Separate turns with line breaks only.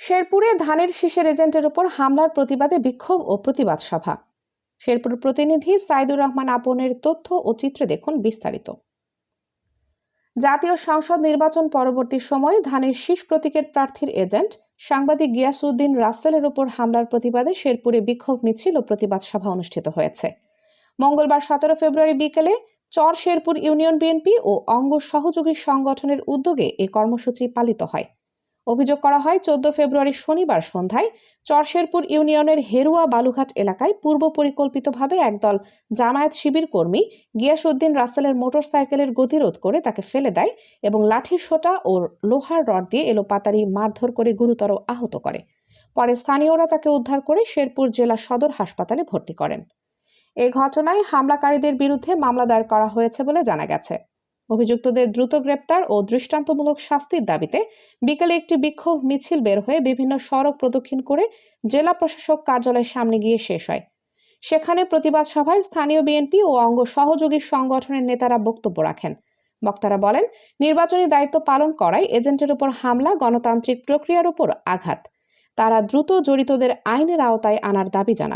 শেরপুরে ধানের শীষের এজেন্টের উপর হামলার প্রতিবাদে বিক্ষোভ ও প্রতিবাদ সভা। শেরপুর প্রতিনিধি সাইদুর রহমান আপনের তথ্য ও চিত্রে দেখুন বিস্তারিত। জাতীয় সংসদ নির্বাচন পরবর্তী সময়ে ধানের শীষ প্রতীকের প্রার্থীর এজেন্ট সাংবাদিক গিয়াসউদ্দিন রাসেলের উপর হামলার প্রতিবাদে শেরপুরে বিক্ষোভ মিছিল ও প্রতিবাদ সভা অনুষ্ঠিত হয়েছে। মঙ্গলবার 17 ফেব্রুয়ারি বিকেলে চর শেরপুর ইউনিয়ন বিএনপি ও অঙ্গ সহযোগী সংগঠনের উদ্যোগে এই কর্মসূচি পালিত হয়। অভিযোগ করা হয় 14 ফেব্রুয়ারি শনিবার সন্ধ্যায় চরশেরপুর ইউনিয়নের হেরুয়া বালুঘাট এলাকায় পূর্ব পরিকল্পিতভাবে একদল জামায়াত শিবির কর্মী গিয়াসউদ্দিন রাসেলের মোটরসাইকেলের গতিরোধ করে তাকে ফেলে দেয় এবং লাঠির সোঁটা ও লোহার রড দিয়ে এলোপাতাড়ি মারধর করে গুরুতর আহত করে। পরে স্থানীয়রা তাকে উদ্ধার করে শেরপুর জেলা সদর হাসপাতালে ভর্তি করেন। এই ঘটনায় হামলাকারীদের বিরুদ্ধে মামলা দায়ের করা হয়েছে বলে জানা গেছে। অভিযুক্তদের দ্রুত গ্রেপ্তার ও দৃষ্টান্তমূলক শাস্তির দাবিতে বিকেলে একটি বিক্ষোভ মিছিল বের হয়ে বিভিন্ন সড়ক প্রদক্ষিণ করে জেলা প্রশাসক কার্যালয়ের সামনে গিয়ে শেষ হয়। সেখানে প্রতিবাদ সভায় স্থানীয় বিএনপি ও অঙ্গ সহযোগী সংগঠনের নেতারা বক্তব্য রাখেন। বক্তারা বলেন, নির্বাচনী দায়িত্ব পালন করায় এজেন্টের উপর হামলা গণতান্ত্রিক প্রক্রিয়ার উপর আঘাত। তারা দ্রুত জড়িতদের আইনের আওতায় আনার দাবি জানান।